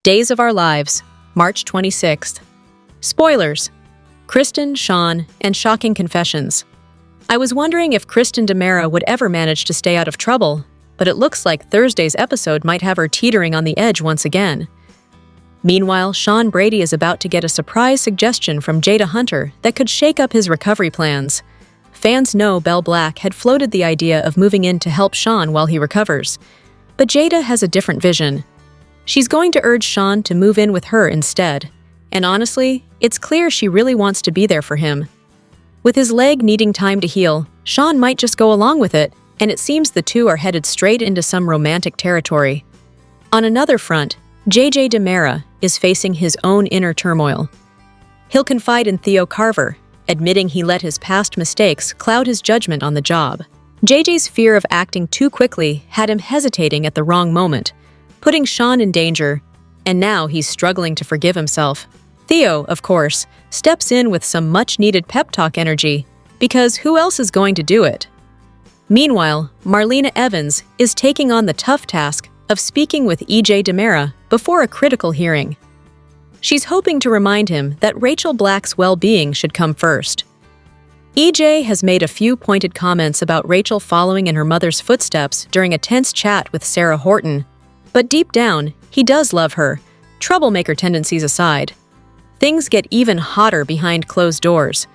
Days of Our Lives, March 26th. Spoilers: Kristen, Shawn, and shocking confessions. I was wondering if Kristen DiMera would ever manage to stay out of trouble, but it looks like Thursday's episode might have her teetering on the edge once again. Meanwhile, Shawn Brady is about to get a surprise suggestion from Jada Hunter that could shake up his recovery plans. Fans know Belle Black had floated the idea of moving in to help Shawn while he recovers, but Jada has a different vision. She's going to urge Shawn to move in with her instead, and honestly, it's clear she really wants to be there for him. With his leg needing time to heal, Shawn might just go along with it, and it seems the two are headed straight into some romantic territory. On another front, JJ DiMera is facing his own inner turmoil. He'll confide in Theo Carver, admitting he let his past mistakes cloud his judgment on the job. JJ's fear of acting too quickly had him hesitating at the wrong moment, putting Shawn in danger, and now he's struggling to forgive himself. Theo, of course, steps in with some much-needed pep talk energy, because who else is going to do it? Meanwhile, Marlena Evans is taking on the tough task of speaking with EJ DiMera before a critical hearing. She's hoping to remind him that Rachel Black's well-being should come first. EJ has made a few pointed comments about Rachel following in her mother's footsteps during a tense chat with Sarah Horton, but deep down, he does love her, troublemaker tendencies aside. Things get even hotter behind closed doors.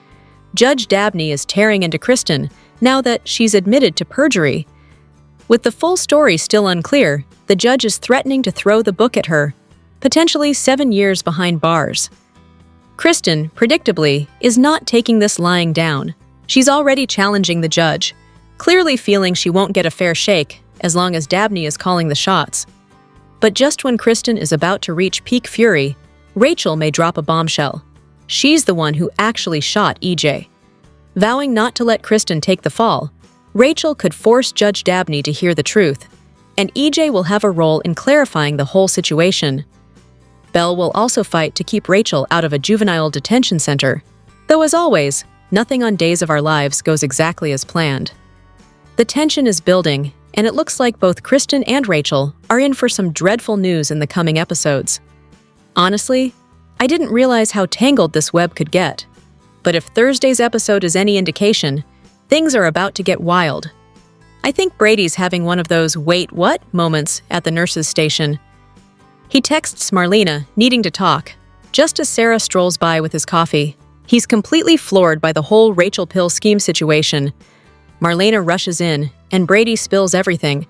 Judge Dabney is tearing into Kristen now that she's admitted to perjury. With the full story still unclear, the judge is threatening to throw the book at her, potentially 7 years behind bars. Kristen, predictably, is not taking this lying down. She's already challenging the judge, clearly feeling she won't get a fair shake as long as Dabney is calling the shots. But just when Kristen is about to reach peak fury, Rachel may drop a bombshell. She's the one who actually shot EJ. Vowing not to let Kristen take the fall, Rachel could force Judge Dabney to hear the truth, and EJ will have a role in clarifying the whole situation. Belle will also fight to keep Rachel out of a juvenile detention center, though as always, nothing on Days of Our Lives goes exactly as planned. The tension is building, and it looks like both Kristen and Rachel are in for some dreadful news in the coming episodes. Honestly, I didn't realize how tangled this web could get. But if Thursday's episode is any indication, things are about to get wild. I think Brady's having one of those "wait, what?" moments at the nurse's station. He texts Marlena, needing to talk, just as Sarah strolls by with his coffee. He's completely floored by the whole Rachel pill scheme situation. Marlena rushes in, and Brady spills everything.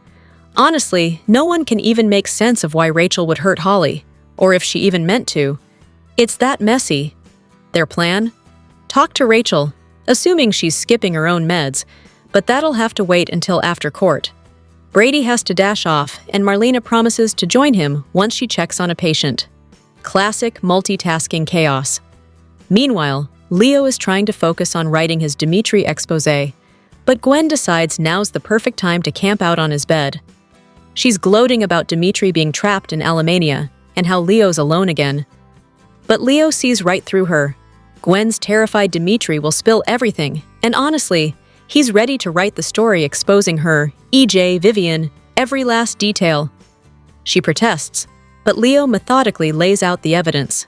Honestly, no one can even make sense of why Rachel would hurt Holly, or if she even meant to. It's that messy. Their plan? Talk to Rachel, assuming she's skipping her own meds, but that'll have to wait until after court. Brady has to dash off, and Marlena promises to join him once she checks on a patient. Classic multitasking chaos. Meanwhile, Leo is trying to focus on writing his Dimitri exposé, but Gwen decides now's the perfect time to camp out on his bed. She's gloating about Dimitri being trapped in Alemania and how Leo's alone again. But Leo sees right through her. Gwen's terrified Dimitri will spill everything, and honestly, he's ready to write the story exposing her, EJ, Vivian, every last detail. She protests, but Leo methodically lays out the evidence.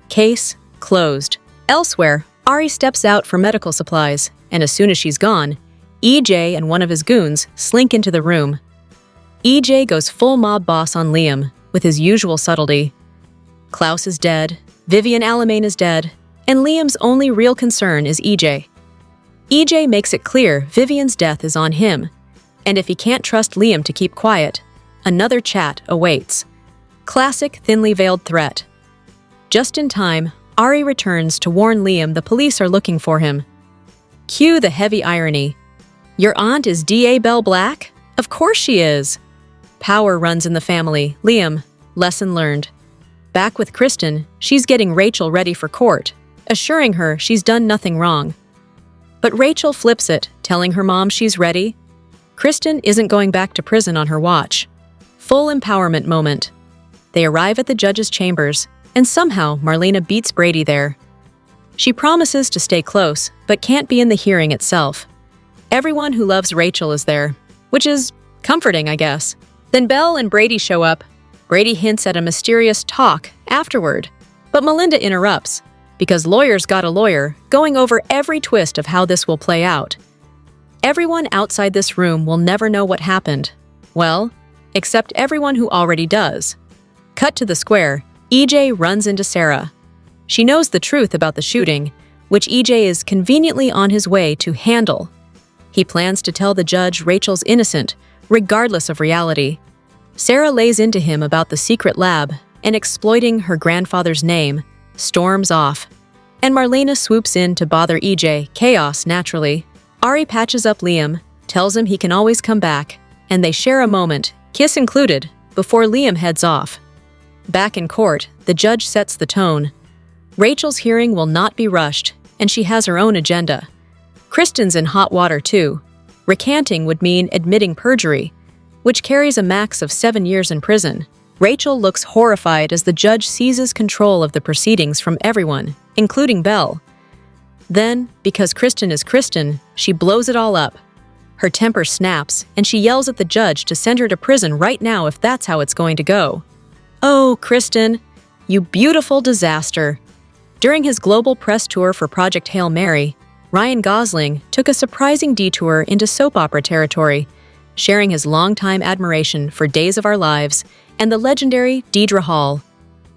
Case closed. Elsewhere, Ari steps out for medical supplies, and as soon as she's gone, EJ and one of his goons slink into the room. EJ goes full mob boss on Liam, with his usual subtlety. Klaus is dead, Vivian Alamain is dead, and Liam's only real concern is EJ. EJ makes it clear Vivian's death is on him, and if he can't trust Liam to keep quiet, another chat awaits. Classic thinly veiled threat. Just in time, Ari returns to warn Liam the police are looking for him. Cue the heavy irony. Your aunt is DA Belle Black? Of course she is. Power runs in the family, Liam. Lesson learned. Back with Kristen, she's getting Rachel ready for court, assuring her she's done nothing wrong. But Rachel flips it, telling her mom she's ready. Kristen isn't going back to prison on her watch. Full empowerment moment. They arrive at the judge's chambers, and somehow Marlena beats Brady there. She promises to stay close, but can't be in the hearing itself. Everyone who loves Rachel is there, which is comforting, I guess. Then Belle and Brady show up. Brady hints at a mysterious talk afterward, but Melinda interrupts, because lawyers got a lawyer, going over every twist of how this will play out. Everyone outside this room will never know what happened. Well, except everyone who already does. Cut to the square, EJ runs into Sarah. She knows the truth about the shooting, which EJ is conveniently on his way to handle. He plans to tell the judge Rachel's innocent, regardless of reality. Sarah lays into him about the secret lab and, exploiting her grandfather's name, storms off. And Marlena swoops in to bother EJ, chaos naturally. Ari patches up Liam, tells him he can always come back, and they share a moment, kiss included, before Liam heads off. Back in court, the judge sets the tone. Rachel's hearing will not be rushed, and she has her own agenda. Kristen's in hot water too. Recanting would mean admitting perjury, which carries a max of 7 years in prison. Rachel looks horrified as the judge seizes control of the proceedings from everyone, including Belle. Then, because Kristen is Kristen, she blows it all up. Her temper snaps, and she yells at the judge to send her to prison right now if that's how it's going to go. Oh, Kristen, you beautiful disaster. During his global press tour for Project Hail Mary, Ryan Gosling took a surprising detour into soap opera territory, sharing his longtime admiration for Days of Our Lives and the legendary Deidre Hall.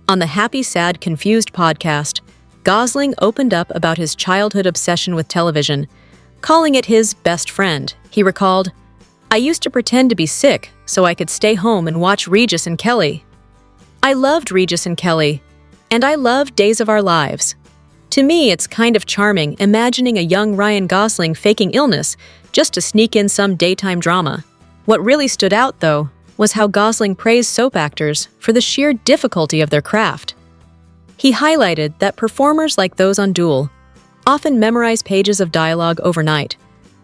On the Happy, Sad, Confused podcast, Gosling opened up about his childhood obsession with television, calling it his best friend. He recalled, "I used to pretend to be sick so I could stay home and watch Regis and Kelly. I loved Regis and Kelly, and I loved Days of Our Lives. To me, it's kind of charming imagining a young Ryan Gosling faking illness just to sneak in some daytime drama." What really stood out, though, was how Gosling praised soap actors for the sheer difficulty of their craft. He highlighted that performers like those on DOOL often memorize pages of dialogue overnight,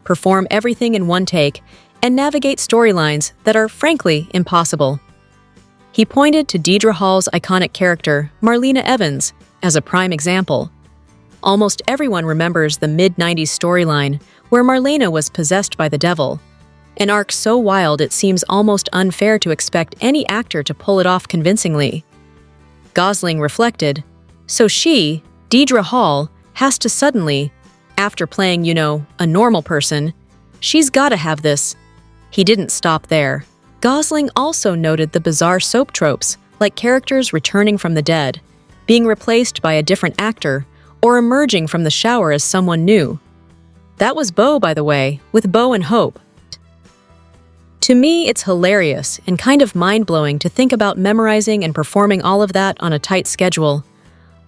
perform everything in one take, and navigate storylines that are frankly impossible. He pointed to Deidre Hall's iconic character, Marlena Evans, as a prime example. Almost everyone remembers the mid-90s storyline where Marlena was possessed by the devil, an arc so wild it seems almost unfair to expect any actor to pull it off convincingly. Gosling reflected, so she, Deidre Hall, has to suddenly, after playing, a normal person, she's gotta have this. He didn't stop there. Gosling also noted the bizarre soap tropes, like characters returning from the dead, being replaced by a different actor, or emerging from the shower as someone new. That was Beau, by the way, with Beau and Hope. To me, it's hilarious and kind of mind-blowing to think about memorizing and performing all of that on a tight schedule.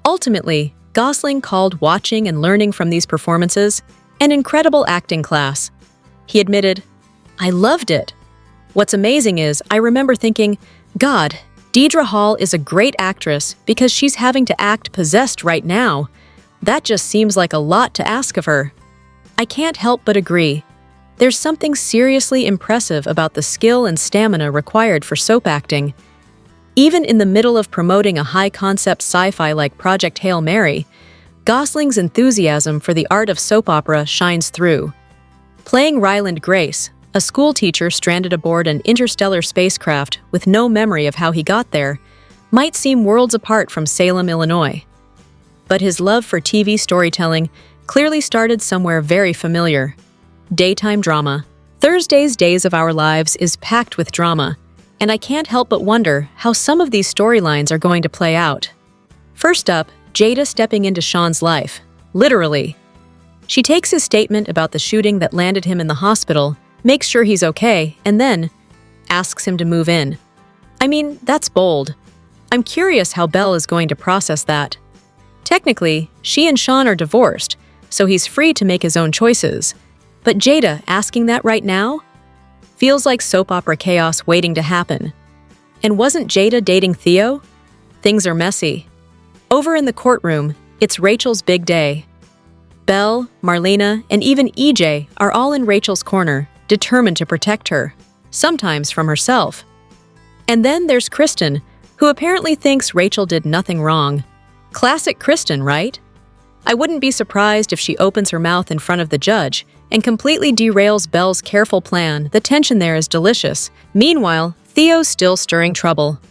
Ultimately, Gosling called watching and learning from these performances an incredible acting class. He admitted, "I loved it. What's amazing is I remember thinking, God, Deidre Hall is a great actress because she's having to act possessed right now. That just seems like a lot to ask of her." I can't help but agree. There's something seriously impressive about the skill and stamina required for soap acting. Even in the middle of promoting a high-concept sci-fi like Project Hail Mary, Gosling's enthusiasm for the art of soap opera shines through. Playing Ryland Grace, a school teacher stranded aboard an interstellar spacecraft with no memory of how he got there, might seem worlds apart from Salem, Illinois. But his love for TV storytelling clearly started somewhere very familiar. Daytime drama. Thursday's Days of Our Lives is packed with drama, and I can't help but wonder how some of these storylines are going to play out. First up, Jada stepping into Shawn's life, literally. She takes his statement about the shooting that landed him in the hospital, makes sure he's okay, and then asks him to move in. I mean, that's bold. I'm curious how Belle is going to process that. Technically, she and Shawn are divorced, so he's free to make his own choices. But Jada asking that right now? Feels like soap opera chaos waiting to happen. And wasn't Jada dating Theo? Things are messy. Over in the courtroom, it's Rachel's big day. Belle, Marlena, and even EJ are all in Rachel's corner, determined to protect her, sometimes from herself. And then there's Kristen, who apparently thinks Rachel did nothing wrong. Classic Kristen, right? I wouldn't be surprised if she opens her mouth in front of the judge and completely derails Belle's careful plan. The tension there is delicious. Meanwhile, Theo's still stirring trouble.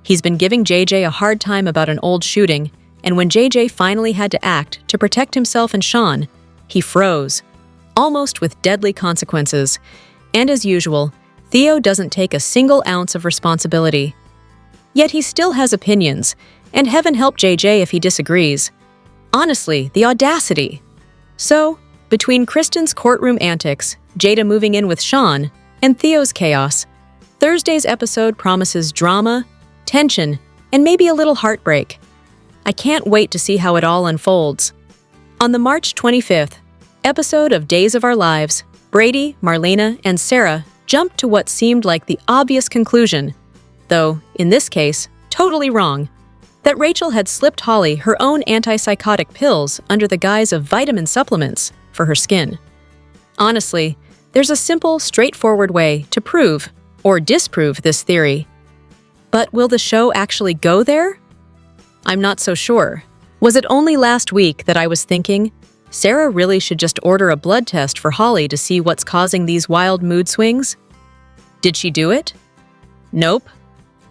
He's been giving JJ a hard time about an old shooting, and when JJ finally had to act to protect himself and Shawn, he froze, almost with deadly consequences. And as usual, Theo doesn't take a single ounce of responsibility. Yet he still has opinions, and heaven help JJ if he disagrees. Honestly, the audacity! So, between Kristen's courtroom antics, Jada moving in with Shawn, and Theo's chaos, Thursday's episode promises drama, tension, and maybe a little heartbreak. I can't wait to see how it all unfolds. On the March 25th episode of Days of Our Lives, Brady, Marlena, and Sarah jumped to what seemed like the obvious conclusion, though, in this case, totally wrong, that Rachel had slipped Holly her own antipsychotic pills under the guise of vitamin supplements for her skin. Honestly, there's a simple, straightforward way to prove or disprove this theory. But will the show actually go there? I'm not so sure. Was it only last week that I was thinking, Sarah really should just order a blood test for Holly to see what's causing these wild mood swings? Did she do it? Nope.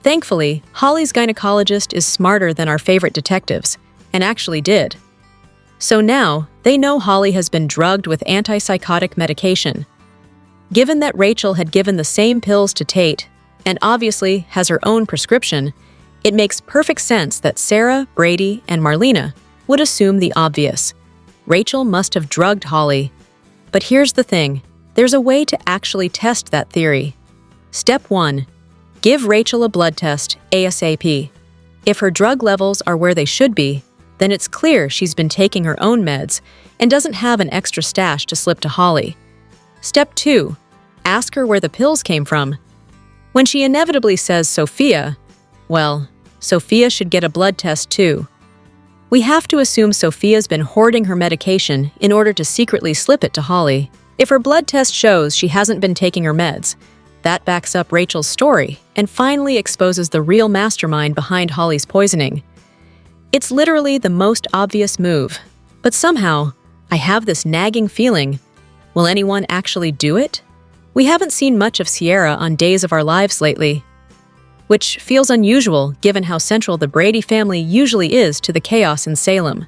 Thankfully, Holly's gynecologist is smarter than our favorite detectives, and actually did. So now, they know Holly has been drugged with antipsychotic medication. Given that Rachel had given the same pills to Tate, and obviously has her own prescription, it makes perfect sense that Sarah, Brady, and Marlena would assume the obvious. Rachel must have drugged Holly. But here's the thing, there's a way to actually test that theory. Step 1. Give Rachel a blood test ASAP. If her drug levels are where they should be, then it's clear she's been taking her own meds and doesn't have an extra stash to slip to Holly. Step 2. Ask her where the pills came from. When she inevitably says Sophia, well, Sophia should get a blood test too. We have to assume Sophia's been hoarding her medication in order to secretly slip it to Holly. If her blood test shows she hasn't been taking her meds, that backs up Rachel's story and finally exposes the real mastermind behind Holly's poisoning. It's literally the most obvious move, but somehow, I have this nagging feeling, will anyone actually do it? We haven't seen much of Sierra on Days of Our Lives lately, which feels unusual given how central the Brady family usually is to the chaos in Salem.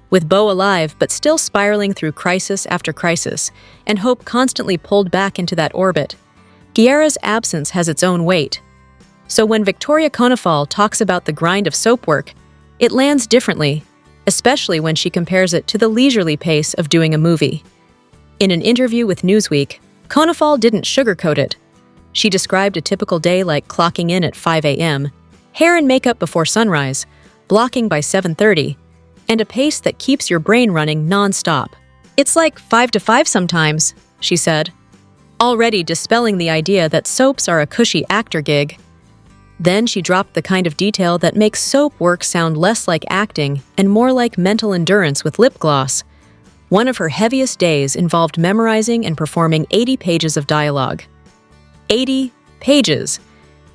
With Beau alive but still spiraling through crisis after crisis, and Hope constantly pulled back into that orbit, Guerra's absence has its own weight. So when Victoria Konefal talks about the grind of soap work, it lands differently, especially when she compares it to the leisurely pace of doing a movie. In an interview with Newsweek, Konefal didn't sugarcoat it. She described a typical day like clocking in at 5 a.m., hair and makeup before sunrise, blocking by 7:30, and a pace that keeps your brain running non-stop. It's like 5 to 5 sometimes, she said, already dispelling the idea that soaps are a cushy actor gig. Then she dropped the kind of detail that makes soap work sound less like acting and more like mental endurance with lip gloss. One of her heaviest days involved memorizing and performing 80 pages of dialogue. 80 pages!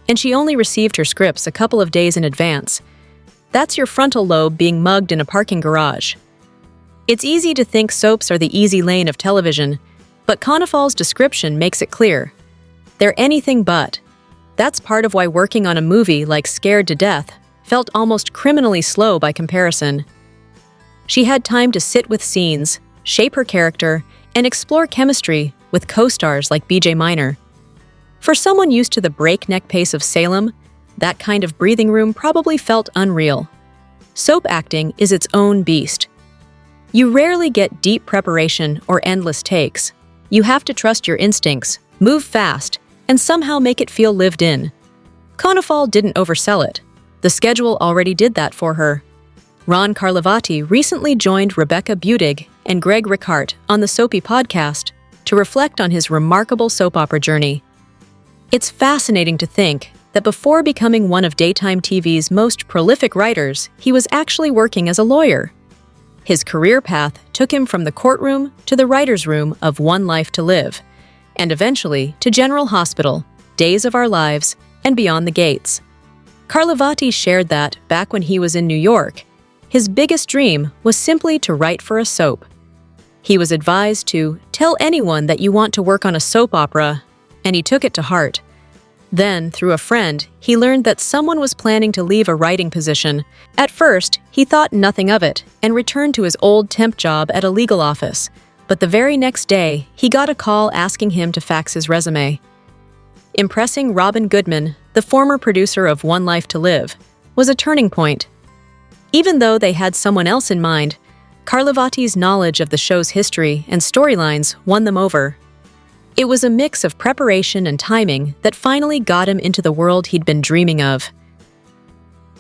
And she only received her scripts a couple of days in advance. That's your frontal lobe being mugged in a parking garage. It's easy to think soaps are the easy lane of television, but Konefal's description makes it clear. They're anything but. That's part of why working on a movie like Scared to Death felt almost criminally slow by comparison. She had time to sit with scenes, shape her character, and explore chemistry with co-stars like BJ Minor. For someone used to the breakneck pace of Salem, that kind of breathing room probably felt unreal. Soap acting is its own beast. You rarely get deep preparation or endless takes. You have to trust your instincts, move fast, and somehow make it feel lived in. Konefal didn't oversell it. The schedule already did that for her. Ron Carlivati recently joined Rebecca Budig and Greg Ricart on the Soapy podcast to reflect on his remarkable soap opera journey. It's fascinating to think that before becoming one of daytime TV's most prolific writers, he was actually working as a lawyer. His career path took him from the courtroom to the writer's room of One Life to Live, and eventually to General Hospital, Days of Our Lives, and Beyond the Gates. Carlivati shared that, back when he was in New York, his biggest dream was simply to write for a soap. He was advised to tell anyone that you want to work on a soap opera, and he took it to heart. Then, through a friend, he learned that someone was planning to leave a writing position. At first, he thought nothing of it and returned to his old temp job at a legal office. But the very next day, he got a call asking him to fax his resume. Impressing Robin Goodman, the former producer of One Life to Live, was a turning point. Even though they had someone else in mind, Carlivati's knowledge of the show's history and storylines won them over. It was a mix of preparation and timing that finally got him into the world he'd been dreaming of.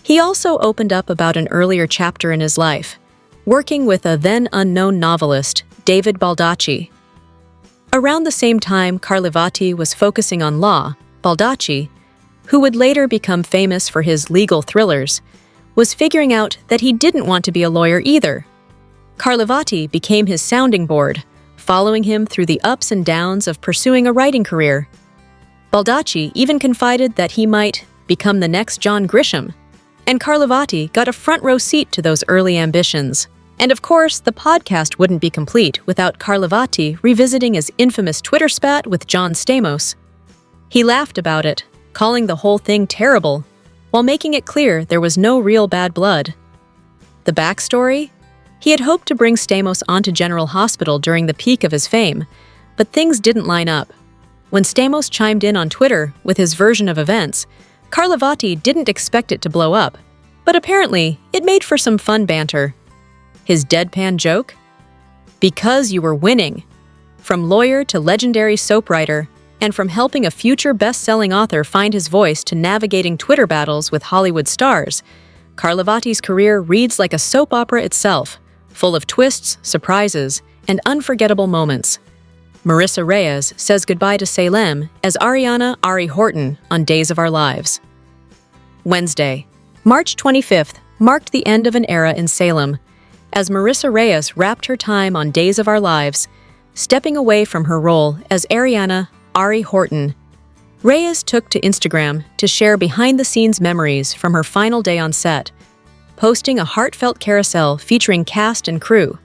He also opened up about an earlier chapter in his life, working with a then-unknown novelist, David Baldacci. Around the same time Carlivati was focusing on law, Baldacci, who would later become famous for his legal thrillers, was figuring out that he didn't want to be a lawyer either. Carlivati became his sounding board, following him through the ups and downs of pursuing a writing career. Baldacci even confided that he might become the next John Grisham, and Carlivati got a front-row seat to those early ambitions. And of course, the podcast wouldn't be complete without Carlivati revisiting his infamous Twitter spat with John Stamos. He laughed about it, calling the whole thing terrible, while making it clear there was no real bad blood. The backstory? He had hoped to bring Stamos onto General Hospital during the peak of his fame, but things didn't line up. When Stamos chimed in on Twitter with his version of events, Carlivati didn't expect it to blow up, but apparently it made for some fun banter. His deadpan joke? Because you were winning. From lawyer to legendary soap writer, and from helping a future best-selling author find his voice to navigating Twitter battles with Hollywood stars, Carlivati's career reads like a soap opera itself, full of twists, surprises, and unforgettable moments. Marissa Reyes says goodbye to Salem as Ariana Ari Horton on Days of Our Lives. Wednesday, March 25th, marked the end of an era in Salem, as Marissa Reyes wrapped her time on Days of Our Lives, stepping away from her role as Ariana Ari Horton. Reyes took to Instagram to share behind-the-scenes memories from her final day on set, posting a heartfelt carousel featuring cast and crew,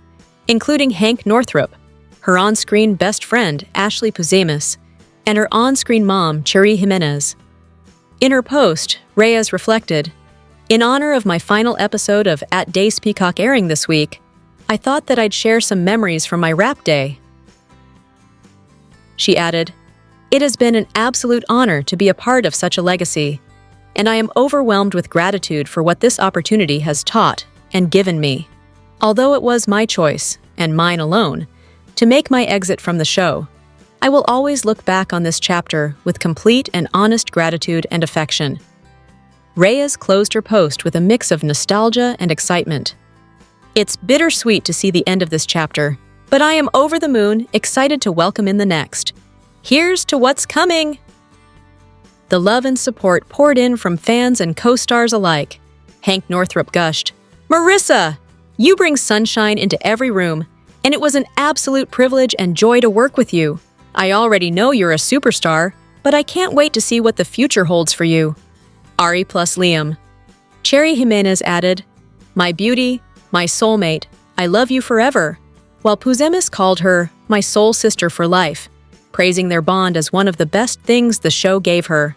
including Hank Northrup, her on-screen best friend Ashley Puzemis, and her on-screen mom Cherry Jimenez. In her post, Reyes reflected, "In honor of my final episode of At Days Peacock airing this week, I thought that I'd share some memories from my wrap day." She added, "It has been an absolute honor to be a part of such a legacy, and I am overwhelmed with gratitude for what this opportunity has taught and given me. Although it was my choice, and mine alone, to make my exit from the show, I will always look back on this chapter with complete and honest gratitude and affection." Reyes closed her post with a mix of nostalgia and excitement. "It's bittersweet to see the end of this chapter, but I am over the moon, excited to welcome in the next. Here's to what's coming!" The love and support poured in from fans and co-stars alike. Hank Northrup gushed, "Marissa, you bring sunshine into every room, and it was an absolute privilege and joy to work with you. I already know you're a superstar, but I can't wait to see what the future holds for you." Ari plus Liam. Cherry Jimenez added, "My beauty, my soulmate, I love you forever," while Puzemis called her my soul sister for life, praising their bond as one of the best things the show gave her.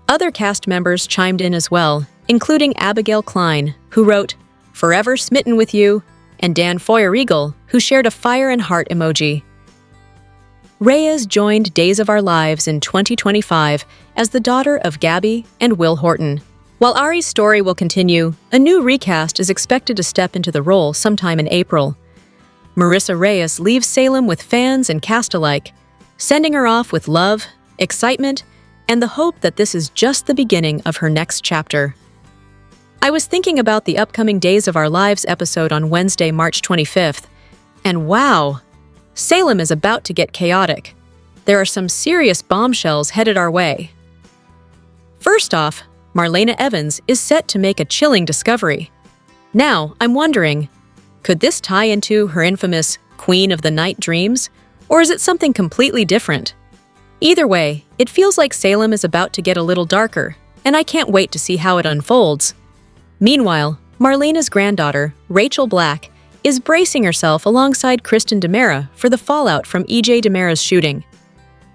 Other cast members chimed in as well, including Abigail Klein, who wrote, "Forever smitten with you," and Dan Foyer-Eagle, who shared a fire and heart emoji. Reyes joined Days of Our Lives in 2025 as the daughter of Gabby and Will Horton. While Ari's story will continue, a new recast is expected to step into the role sometime in April. Marissa Reyes leaves Salem with fans and cast alike, sending her off with love, excitement, and the hope that this is just the beginning of her next chapter. I was thinking about the upcoming Days of Our Lives episode on Wednesday, March 25th, and wow! Salem is about to get chaotic. There are some serious bombshells headed our way. First off, Marlena Evans is set to make a chilling discovery. Now, I'm wondering, could this tie into her infamous Queen of the Night dreams, or is it something completely different? Either way, it feels like Salem is about to get a little darker, and I can't wait to see how it unfolds. Meanwhile, Marlena's granddaughter, Rachel Black, is bracing herself alongside Kristen DiMera for the fallout from EJ DiMera's shooting.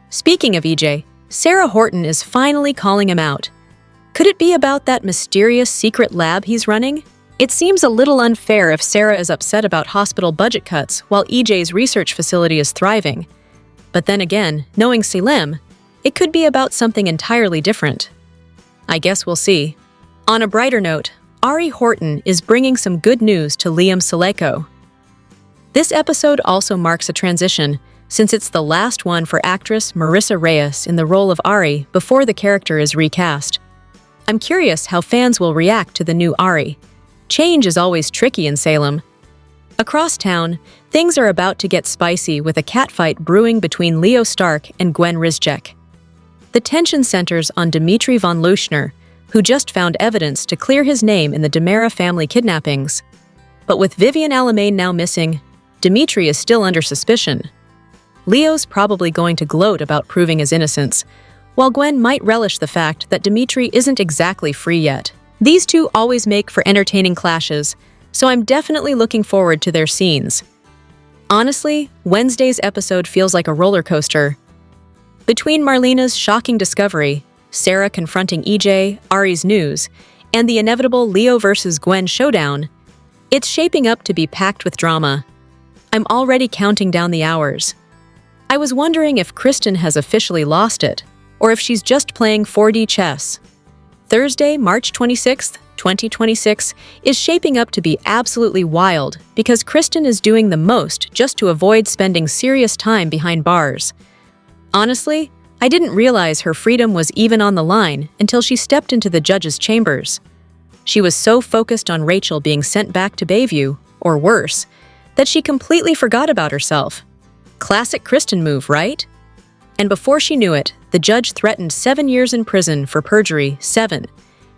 Speaking of EJ, Sarah Horton is finally calling him out. Could it be about that mysterious secret lab he's running? It seems a little unfair if Sarah is upset about hospital budget cuts while EJ's research facility is thriving. But then again, knowing Salem, it could be about something entirely different. I guess we'll see. On a brighter note, Ari Horton is bringing some good news to Liam Saleko. This episode also marks a transition, since it's the last one for actress Marissa Reyes in the role of Ari before the character is recast. I'm curious how fans will react to the new Ari. Change is always tricky in Salem. Across town, things are about to get spicy with a catfight brewing between Leo Stark and Gwen Rizchek. The tension centers on Dmitri von Leuschner, who just found evidence to clear his name in the Demera family kidnappings. But with Vivian Alamain now missing, Dmitri is still under suspicion. Leo's probably going to gloat about proving his innocence, while Gwen might relish the fact that Dmitri isn't exactly free yet. These two always make for entertaining clashes, so I'm definitely looking forward to their scenes. Honestly, Wednesday's episode feels like a roller coaster. Between Marlena's shocking discovery, Sarah confronting EJ, Ari's news, and the inevitable Leo versus Gwen showdown, it's shaping up to be packed with drama. I'm already counting down the hours. I was wondering if Kristen has officially lost it, or if she's just playing 4D chess. Thursday, March 26th, 2026, is shaping up to be absolutely wild because Kristen is doing the most just to avoid spending serious time behind bars. Honestly, I didn't realize her freedom was even on the line until she stepped into the judge's chambers. She was so focused on Rachel being sent back to Bayview, or worse, that she completely forgot about herself. Classic Kristen move, right? And before she knew it, the judge threatened 7 years in prison for perjury. 7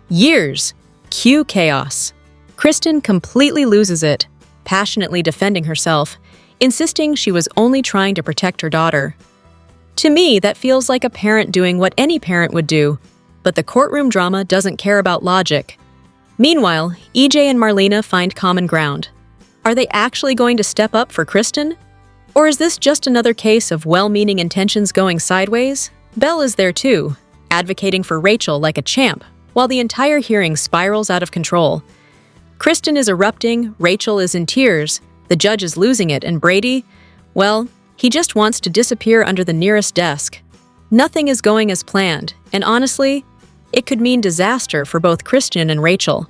years! Cue chaos. Kristen completely loses it, passionately defending herself, insisting she was only trying to protect her daughter. To me, that feels like a parent doing what any parent would do, but the courtroom drama doesn't care about logic. Meanwhile, EJ and Marlena find common ground. Are they actually going to step up for Kristen? Or is this just another case of well-meaning intentions going sideways? Belle is there too, advocating for Rachel like a champ, while the entire hearing spirals out of control. Kristen is erupting, Rachel is in tears, the judge is losing it, and Brady, well, he just wants to disappear under the nearest desk. Nothing is going as planned, and honestly, it could mean disaster for both Kristen and Rachel.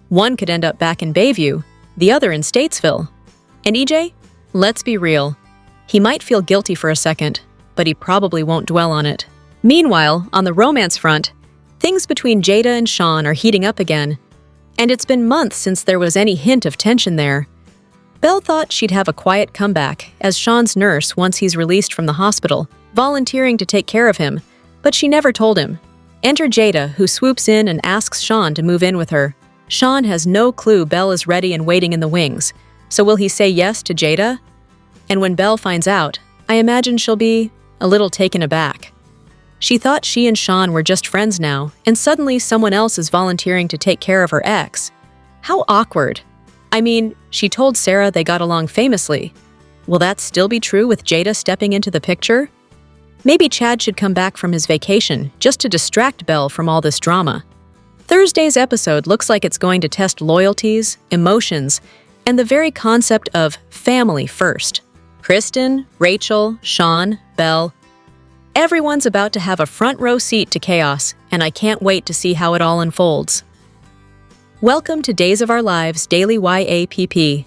One could end up back in Bayview, the other in Statesville. And EJ? Let's be real. He might feel guilty for a second, but he probably won't dwell on it. Meanwhile, on the romance front, things between Jada and Shawn are heating up again, and it's been months since there was any hint of tension there. Belle thought she'd have a quiet comeback as Shawn's nurse once he's released from the hospital, volunteering to take care of him, but she never told him. Enter Jada, who swoops in and asks Shawn to move in with her. Shawn has no clue Belle is ready and waiting in the wings, so will he say yes to Jada? And when Belle finds out, I imagine she'll be a little taken aback. She thought she and Shawn were just friends now, and suddenly someone else is volunteering to take care of her ex. How awkward. I mean, she told Sarah they got along famously. Will that still be true with Jada stepping into the picture? Maybe Chad should come back from his vacation just to distract Belle from all this drama. Thursday's episode looks like it's going to test loyalties, emotions, and the very concept of family first. Kristen, Rachel, Shawn, Belle. Everyone's about to have a front row seat to chaos, and I can't wait to see how it all unfolds. Welcome to Days of Our Lives Daily YAPP.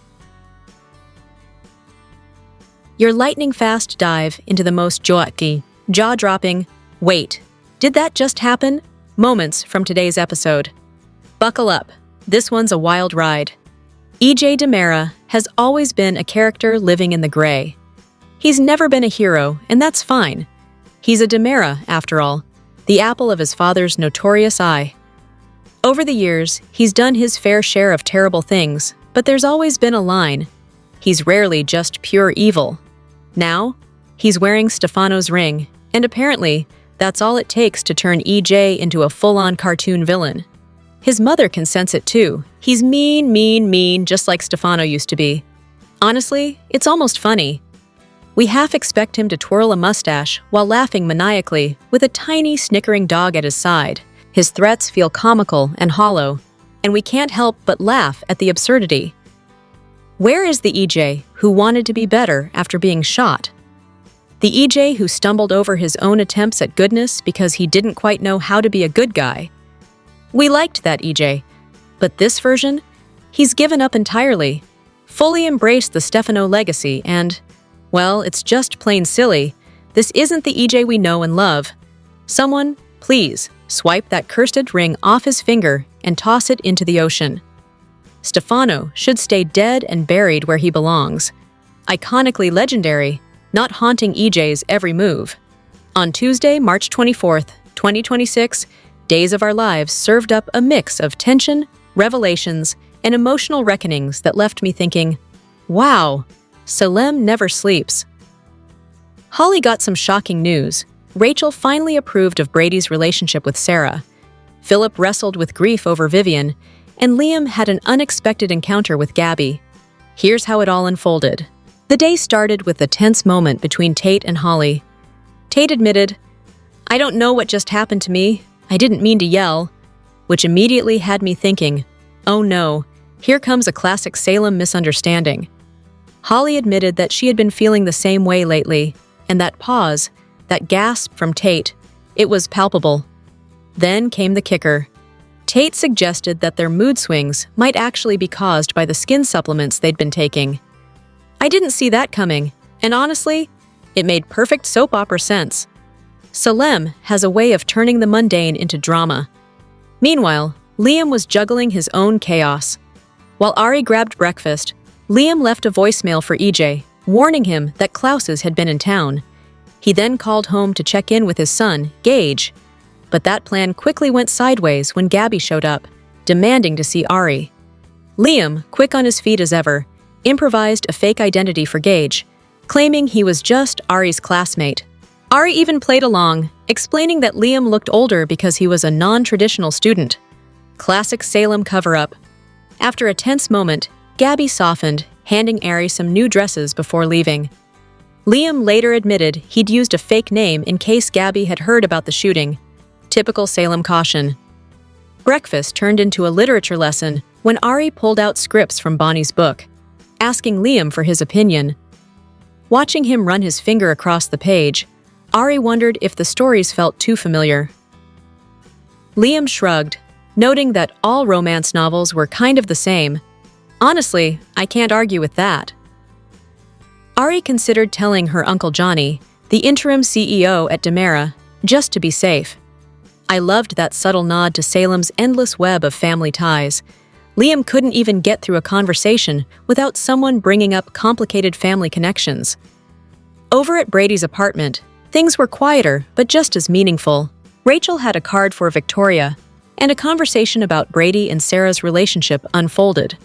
Your lightning-fast dive into the most jaw-dropping, wait, did that just happen? Moments from today's episode. Buckle up, this one's a wild ride. EJ Demera has always been a character living in the gray. He's never been a hero, and that's fine. He's a Demera, after all, the apple of his father's notorious eye. Over the years, he's done his fair share of terrible things, but there's always been a line. He's rarely just pure evil. Now, he's wearing Stefano's ring, and apparently, that's all it takes to turn EJ into a full-on cartoon villain. His mother can sense it too. He's mean, just like Stefano used to be. Honestly, it's almost funny. We half expect him to twirl a mustache while laughing maniacally with a tiny snickering dog at his side. His threats feel comical and hollow, and we can't help but laugh at the absurdity. Where is the EJ who wanted to be better after being shot? The EJ who stumbled over his own attempts at goodness because he didn't quite know how to be a good guy? We liked that EJ, but this version? He's given up entirely, fully embraced the Stefano legacy, and, well, it's just plain silly. This isn't the EJ we know and love. Someone, please, swipe that cursed ring off his finger and toss it into the ocean. Stefano should stay dead and buried where he belongs. Iconically legendary, not haunting EJ's every move. On Tuesday, March 24th, 2026, Days of Our Lives served up a mix of tension, revelations, and emotional reckonings that left me thinking, wow, Salem never sleeps. Holly got some shocking news. Rachel finally approved of Brady's relationship with Sarah. Philip wrestled with grief over Vivian, and Liam had an unexpected encounter with Gabby. Here's how it all unfolded. The day started with a tense moment between Tate and Holly. Tate admitted, "I don't know what just happened to me. I didn't mean to yell," which immediately had me thinking, oh no, here comes a classic Salem misunderstanding. Holly admitted that she had been feeling the same way lately, and that pause, that gasp from Tate, it was palpable. Then came the kicker. Tate suggested that their mood swings might actually be caused by the skin supplements they'd been taking. I didn't see that coming, and honestly, it made perfect soap opera sense. Salem has a way of turning the mundane into drama. Meanwhile, Liam was juggling his own chaos. While Ari grabbed breakfast, Liam left a voicemail for EJ, warning him that Klaus's had been in town. He then called home to check in with his son, Gage. But that plan quickly went sideways when Gabby showed up, demanding to see Ari. Liam, quick on his feet as ever, improvised a fake identity for Gage, claiming he was just Ari's classmate. Ari even played along, explaining that Liam looked older because he was a non-traditional student. Classic Salem cover-up. After a tense moment, Gabby softened, handing Ari some new dresses before leaving. Liam later admitted he'd used a fake name in case Gabby had heard about the shooting. Typical Salem caution. Breakfast turned into a literature lesson when Ari pulled out scripts from Bonnie's book, asking Liam for his opinion. Watching him run his finger across the page, Ari wondered if the stories felt too familiar. Liam shrugged, noting that all romance novels were kind of the same. Honestly, I can't argue with that. Ari considered telling her Uncle Johnny, the interim CEO at Demera, just to be safe. I loved that subtle nod to Salem's endless web of family ties. Liam couldn't even get through a conversation without someone bringing up complicated family connections. Over at Brady's apartment, things were quieter but just as meaningful. Rachel had a card for Victoria, and a conversation about Brady and Sarah's relationship unfolded.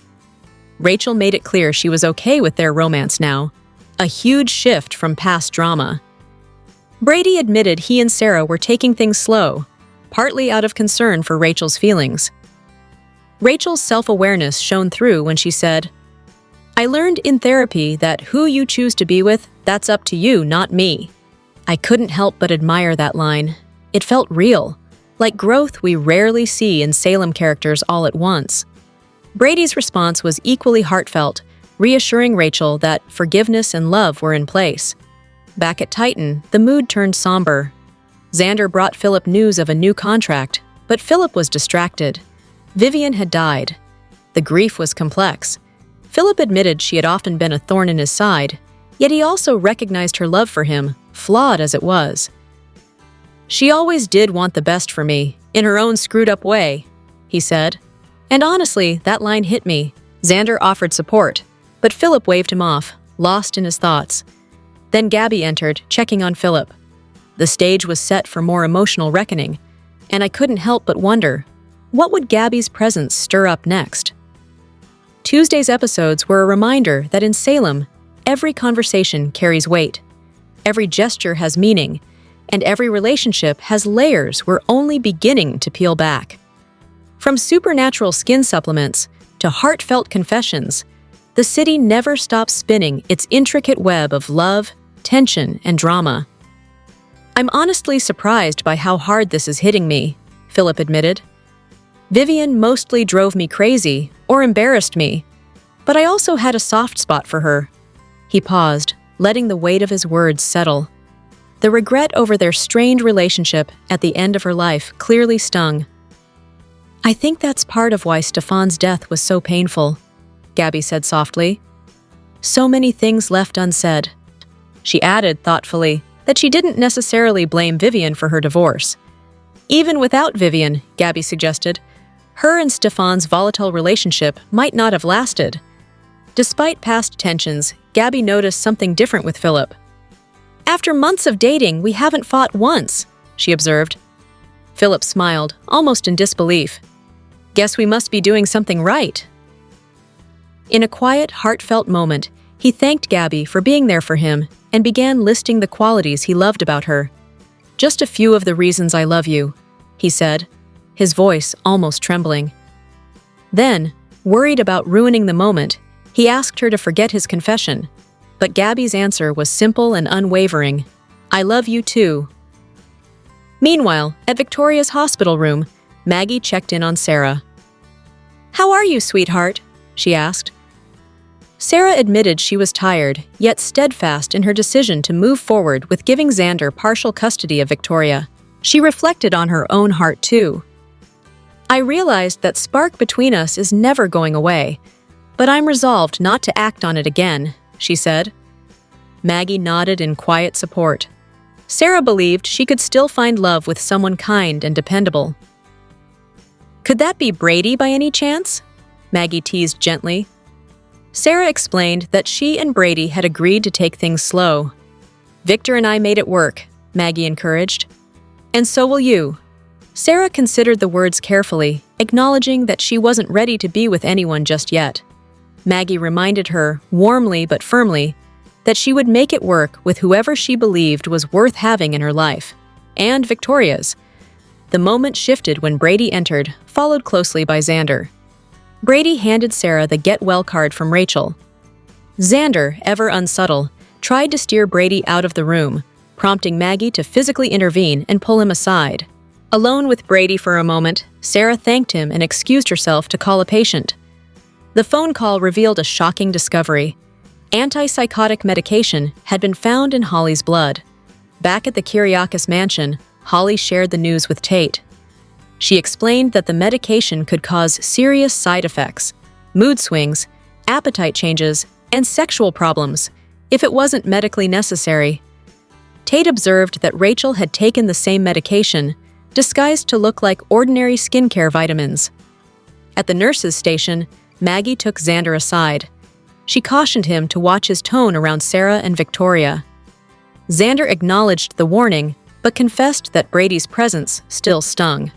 Rachel made it clear she was okay with their romance now, a huge shift from past drama. Brady admitted he and Sarah were taking things slow, partly out of concern for Rachel's feelings. Rachel's self-awareness shone through when she said, "I learned in therapy that who you choose to be with, that's up to you, not me." I couldn't help but admire that line. It felt real, like growth we rarely see in Salem characters all at once. Brady's response was equally heartfelt, reassuring Rachel that forgiveness and love were in place. Back at Titan, the mood turned somber. Xander brought Philip news of a new contract, but Philip was distracted. Vivian had died. The grief was complex. Philip admitted she had often been a thorn in his side, yet he also recognized her love for him, flawed as it was. "She always did want the best for me, in her own screwed-up way," he said. And honestly, that line hit me. Xander offered support, but Philip waved him off, lost in his thoughts. Then Gabby entered, checking on Philip. The stage was set for more emotional reckoning, and I couldn't help but wonder, what would Gabby's presence stir up next? Tuesday's episodes were a reminder that in Salem, every conversation carries weight. Every gesture has meaning, and every relationship has layers we're only beginning to peel back. From supernatural skin supplements to heartfelt confessions, the city never stops spinning its intricate web of love, tension, and drama. "I'm honestly surprised by how hard this is hitting me," Philip admitted. "Vivian mostly drove me crazy or embarrassed me, but I also had a soft spot for her." He paused, letting the weight of his words settle. The regret over their strained relationship at the end of her life clearly stung. "I think that's part of why Stefan's death was so painful," Gabby said softly. "So many things left unsaid." She added thoughtfully that she didn't necessarily blame Vivian for her divorce. Even without Vivian, Gabby suggested, her and Stefan's volatile relationship might not have lasted. Despite past tensions, Gabby noticed something different with Philip. "After months of dating, we haven't fought once," she observed. Philip smiled, almost in disbelief. "Guess we must be doing something right." In a quiet, heartfelt moment, he thanked Gabby for being there for him and began listing the qualities he loved about her. "Just a few of the reasons I love you," he said, his voice almost trembling. Then, worried about ruining the moment, he asked her to forget his confession. But Gabby's answer was simple and unwavering. "I love you too." Meanwhile, at Victoria's hospital room, Maggie checked in on Sarah. "How are you, sweetheart?" she asked. Sarah admitted she was tired, yet steadfast in her decision to move forward with giving Xander partial custody of Victoria. She reflected on her own heart too. "I realized that spark between us is never going away, but I'm resolved not to act on it again," she said. Maggie nodded in quiet support. Sarah believed she could still find love with someone kind and dependable. "Could that be Brady by any chance?" Maggie teased gently. Sarah explained that she and Brady had agreed to take things slow. "Victor and I made it work," Maggie encouraged. "And so will you." Sarah considered the words carefully, acknowledging that she wasn't ready to be with anyone just yet. Maggie reminded her, warmly but firmly, that she would make it work with whoever she believed was worth having in her life, and Victoria's. The moment shifted when Brady entered, followed closely by Xander. Brady handed Sarah the get-well card from Rachel. Xander, ever unsubtle, tried to steer Brady out of the room, prompting Maggie to physically intervene and pull him aside. Alone with Brady for a moment, Sarah thanked him and excused herself to call a patient. The phone call revealed a shocking discovery. Antipsychotic medication had been found in Holly's blood. Back at the Kyriakis mansion, Holly shared the news with Tate. She explained that the medication could cause serious side effects, mood swings, appetite changes, and sexual problems if it wasn't medically necessary. Tate observed that Rachel had taken the same medication, disguised to look like ordinary skincare vitamins. At the nurse's station, Maggie took Xander aside. She cautioned him to watch his tone around Sarah and Victoria. Xander acknowledged the warning, but confessed that Brady's presence still stung.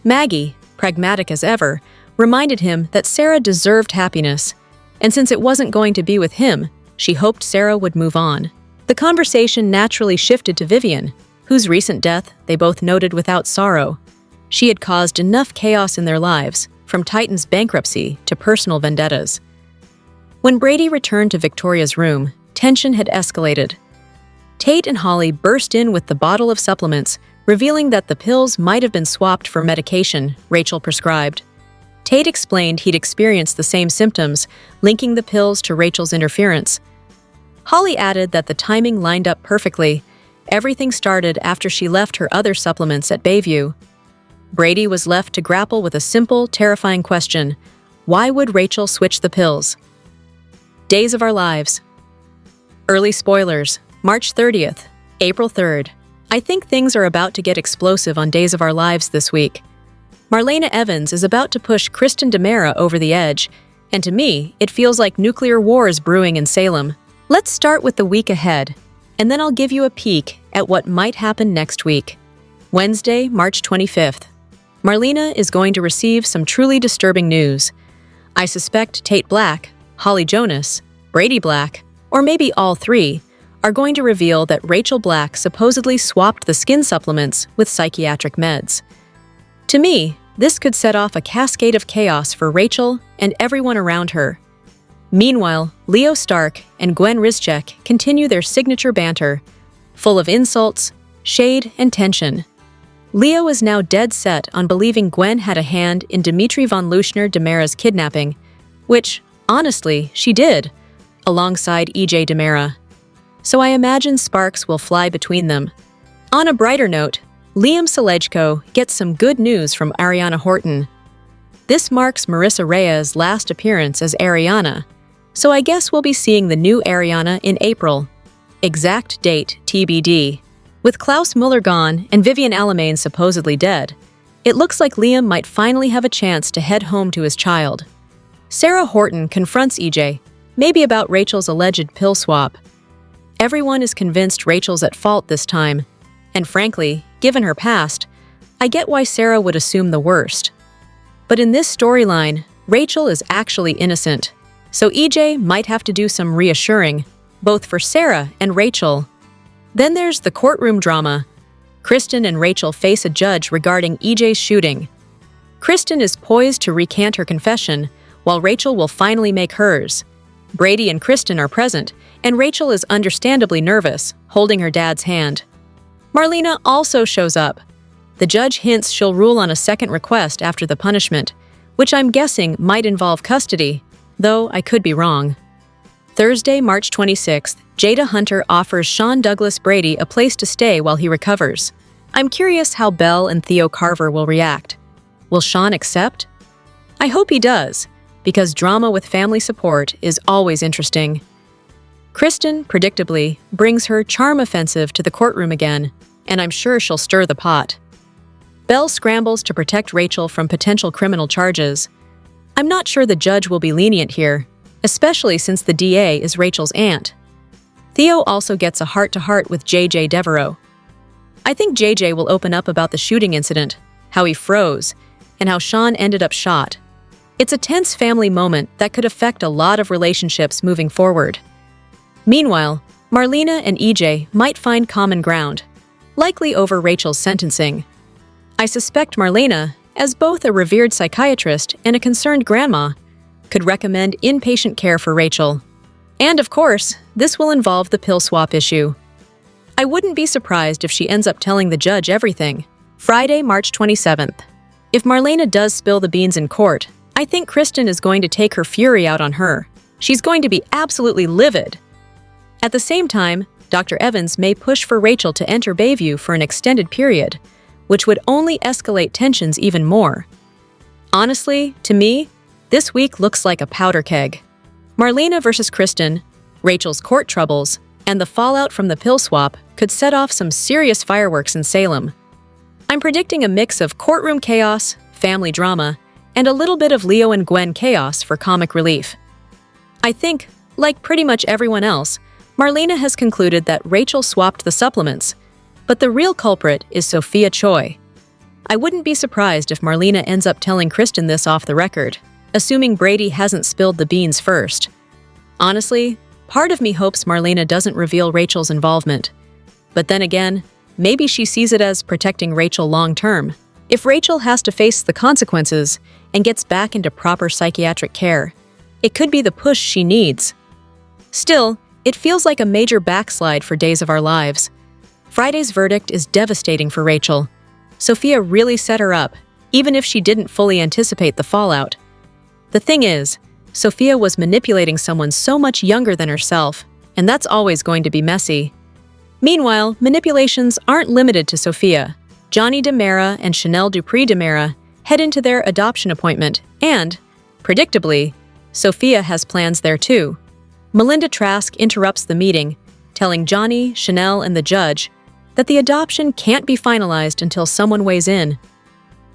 Maggie, pragmatic as ever, reminded him that Sarah deserved happiness, and since it wasn't going to be with him, she hoped Sarah would move on. The conversation naturally shifted to Vivian, whose recent death they both noted without sorrow. She had caused enough chaos in their lives, from Titan's bankruptcy to personal vendettas. When Brady returned to Victoria's room, tension had escalated. Tate and Holly burst in with the bottle of supplements, revealing that the pills might have been swapped for medication Rachel prescribed. Tate explained he'd experienced the same symptoms, linking the pills to Rachel's interference. Holly added that the timing lined up perfectly. Everything started after she left her other supplements at Bayview. Brady was left to grapple with a simple, terrifying question: why would Rachel switch the pills? Days of Our Lives. Early spoilers. March 30th, April 3rd. I think things are about to get explosive on Days of Our Lives this week. Marlena Evans is about to push Kristen DiMera over the edge, and to me, it feels like nuclear war is brewing in Salem. Let's start with the week ahead, and then I'll give you a peek at what might happen next week. Wednesday, March 25th. Marlena is going to receive some truly disturbing news. I suspect Tate Black, Holly Jonas, Brady Black, or maybe all three, are going to reveal that Rachel Black supposedly swapped the skin supplements with psychiatric meds. To me, this could set off a cascade of chaos for Rachel and everyone around her. Meanwhile, Leo Stark and Gwen Rizchek continue their signature banter, full of insults, shade, and tension. Leo is now dead set on believing Gwen had a hand in Dmitri von Leuschner-Demera's kidnapping, which, honestly, she did, alongside EJ Demera. So I imagine sparks will fly between them. On a brighter note, Liam Selejko gets some good news from Ariana Horton. This marks Marissa Reyes' last appearance as Ariana, so I guess we'll be seeing the new Ariana in April. Exact date TBD. With Klaus Muller gone and Vivian Alamain supposedly dead, it looks like Liam might finally have a chance to head home to his child. Sarah Horton confronts EJ, maybe about Rachel's alleged pill swap. Everyone is convinced Rachel's at fault this time, and frankly, given her past, I get why Sarah would assume the worst. But in this storyline, Rachel is actually innocent, so EJ might have to do some reassuring, both for Sarah and Rachel. Then there's the courtroom drama. Kristen and Rachel face a judge regarding EJ's shooting. Kristen is poised to recant her confession, while Rachel will finally make hers. Brady and Kristen are present, and Rachel is understandably nervous, holding her dad's hand. Marlena also shows up. The judge hints she'll rule on a second request after the punishment, which I'm guessing might involve custody, though I could be wrong. Thursday, March 26th, Jada Hunter offers Shawn Douglas Brady a place to stay while he recovers. I'm curious how Belle and Theo Carver will react. Will Shawn accept? I hope he does, because drama with family support is always interesting. Kristen, predictably, brings her charm offensive to the courtroom again, and I'm sure she'll stir the pot. Belle scrambles to protect Rachel from potential criminal charges. I'm not sure the judge will be lenient here, especially since the DA is Rachel's aunt. Theo also gets a heart-to-heart with JJ Devereaux. I think JJ will open up about the shooting incident, how he froze, and how Shawn ended up shot. It's a tense family moment that could affect a lot of relationships moving forward. Meanwhile, Marlena and EJ might find common ground, likely over Rachel's sentencing. I suspect Marlena, as both a revered psychiatrist and a concerned grandma, could recommend inpatient care for Rachel. And of course, this will involve the pill swap issue. I wouldn't be surprised if she ends up telling the judge everything. Friday, March 27th. If Marlena does spill the beans in court, I think Kristen is going to take her fury out on her. She's going to be absolutely livid. At the same time, Dr. Evans may push for Rachel to enter Bayview for an extended period, which would only escalate tensions even more. Honestly, to me, this week looks like a powder keg. Marlena versus Kristen, Rachel's court troubles, and the fallout from the pill swap could set off some serious fireworks in Salem. I'm predicting a mix of courtroom chaos, family drama, and a little bit of Leo and Gwen chaos for comic relief. I think, like pretty much everyone else, Marlena has concluded that Rachel swapped the supplements, but the real culprit is Sophia Choi. I wouldn't be surprised if Marlena ends up telling Kristen this off the record, assuming Brady hasn't spilled the beans first. Honestly, part of me hopes Marlena doesn't reveal Rachel's involvement. But then again, maybe she sees it as protecting Rachel long-term. If Rachel has to face the consequences and gets back into proper psychiatric care, it could be the push she needs. Still, it feels like a major backslide for Days of Our Lives. Friday's verdict is devastating for Rachel. Sophia really set her up, even if she didn't fully anticipate the fallout. The thing is, Sophia was manipulating someone so much younger than herself, and that's always going to be messy. Meanwhile, manipulations aren't limited to Sophia. Johnny Demera and Chanel Dupree Demera head into their adoption appointment, and, predictably, Sophia has plans there too. Melinda Trask interrupts the meeting, telling Johnny, Chanel, and the judge that the adoption can't be finalized until someone weighs in.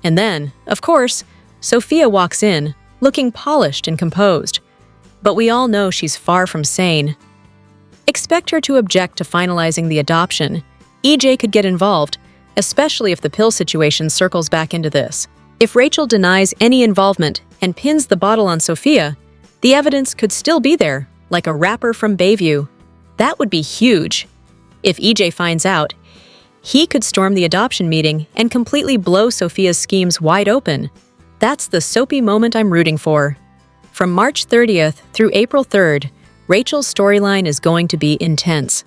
And then, of course, Sophia walks in, looking polished and composed. But we all know she's far from sane. Expect her to object to finalizing the adoption. EJ could get involved, especially if the pill situation circles back into this. If Rachel denies any involvement and pins the bottle on Sophia, the evidence could still be there, like a rapper from Bayview. That would be huge. If EJ finds out, he could storm the adoption meeting and completely blow Sophia's schemes wide open. That's the soapy moment I'm rooting for. From March 30th through April 3rd, Rachel's storyline is going to be intense.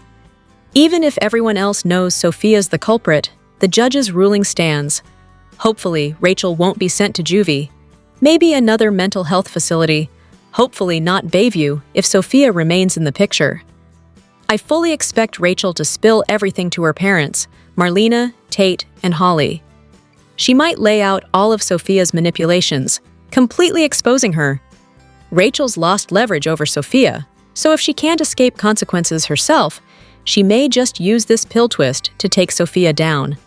Even if everyone else knows Sophia's the culprit, the judge's ruling stands. Hopefully, Rachel won't be sent to juvie. Maybe another mental health facility. Hopefully not Bayview if Sophia remains in the picture. I fully expect Rachel to spill everything to her parents, Marlena, Tate, and Holly. She might lay out all of Sophia's manipulations, completely exposing her. Rachel's lost leverage over Sophia, so if she can't escape consequences herself, she may just use this pill twist to take Sophia down.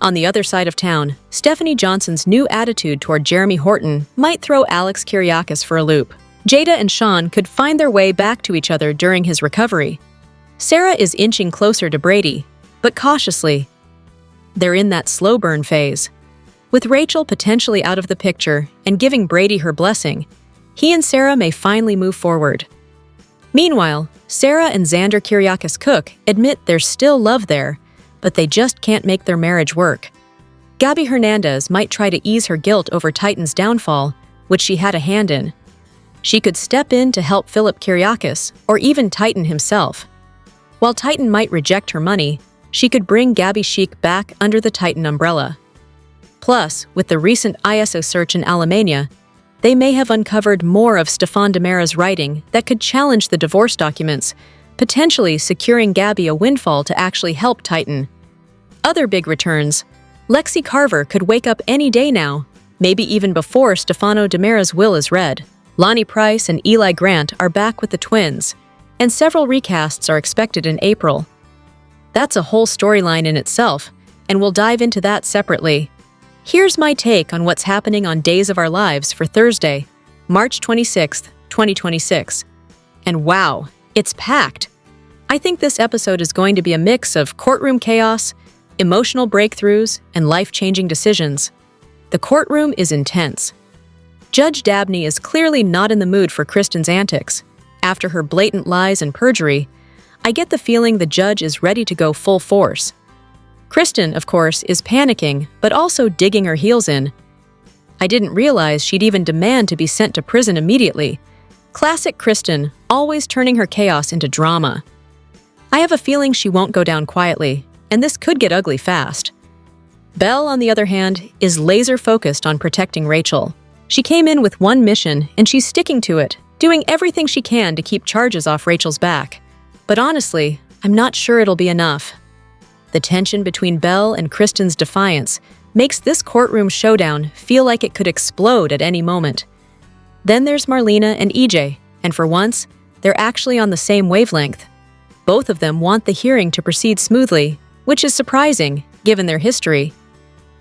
On the other side of town, Stephanie Johnson's new attitude toward Jeremy Horton might throw Alex Kyriakis for a loop. Jada and Shawn could find their way back to each other during his recovery. Sarah is inching closer to Brady, but cautiously. They're in that slow burn phase. With Rachel potentially out of the picture and giving Brady her blessing, he and Sarah may finally move forward. Meanwhile, Sarah and Xander Kyriakis Cook admit there's still love there, but they just can't make their marriage work. Gabby Hernandez might try to ease her guilt over Titan's downfall, which she had a hand in. She could step in to help Philip Kyriakis, or even Titan himself. While Titan might reject her money, she could bring Gabby Sheik back under the Titan umbrella. Plus, with the recent ISO search in Alemania, they may have uncovered more of Stefan DiMera's writing that could challenge the divorce documents, potentially securing Gabby a windfall to actually help Titan. Other big returns. Lexi Carver could wake up any day now, maybe even before Stefano DiMera's will is read. Lonnie Price and Eli Grant are back with the twins, and several recasts are expected in April. That's a whole storyline in itself, and we'll dive into that separately. Here's my take on what's happening on Days of Our Lives for Thursday, March 26th, 2026. And wow, it's packed! I think this episode is going to be a mix of courtroom chaos, emotional breakthroughs, and life-changing decisions. The courtroom is intense. Judge Dabney is clearly not in the mood for Kristen's antics. After her blatant lies and perjury, I get the feeling the judge is ready to go full force. Kristen, of course, is panicking, but also digging her heels in. I didn't realize she'd even demand to be sent to prison immediately. Classic Kristen, always turning her chaos into drama. I have a feeling she won't go down quietly, and this could get ugly fast. Belle, on the other hand, is laser-focused on protecting Rachel. She came in with one mission, and she's sticking to it, doing everything she can to keep charges off Rachel's back. But honestly, I'm not sure it'll be enough. The tension between Belle and Kristen's defiance makes this courtroom showdown feel like it could explode at any moment. Then there's Marlena and EJ, and for once, they're actually on the same wavelength. Both of them want the hearing to proceed smoothly, which is surprising, given their history.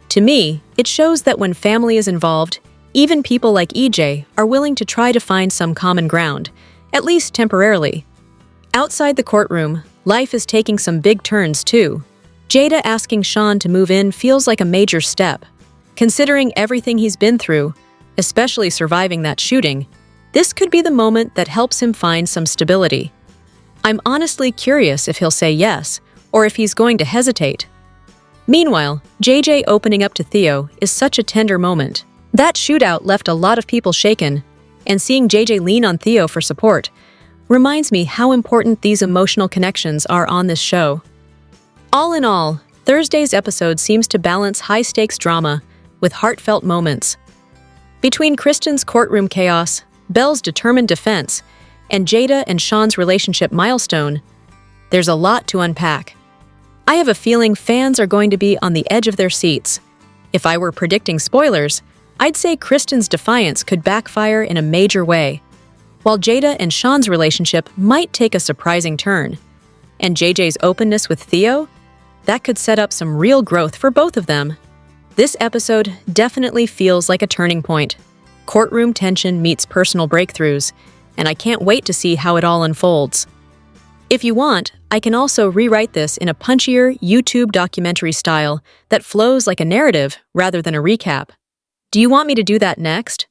To me, it shows that when family is involved, even people like EJ are willing to try to find some common ground, at least temporarily. Outside the courtroom, life is taking some big turns too. Jada asking Shawn to move in feels like a major step. Considering everything he's been through, especially surviving that shooting, this could be the moment that helps him find some stability. I'm honestly curious if he'll say yes, or if he's going to hesitate. Meanwhile, JJ opening up to Theo is such a tender moment. That shootout left a lot of people shaken, and seeing JJ lean on Theo for support reminds me how important these emotional connections are on this show. All in all, Thursday's episode seems to balance high-stakes drama with heartfelt moments. Between Kristen's courtroom chaos, Belle's determined defense, and Jada and Shawn's relationship milestone, there's a lot to unpack. I have a feeling fans are going to be on the edge of their seats. If I were predicting spoilers, I'd say Kristen's defiance could backfire in a major way, while Jada and Shawn's relationship might take a surprising turn. And JJ's openness with Theo? That could set up some real growth for both of them. This episode definitely feels like a turning point. Courtroom tension meets personal breakthroughs, and I can't wait to see how it all unfolds. If you want, I can also rewrite this in a punchier YouTube documentary style that flows like a narrative rather than a recap. Do you want me to do that next?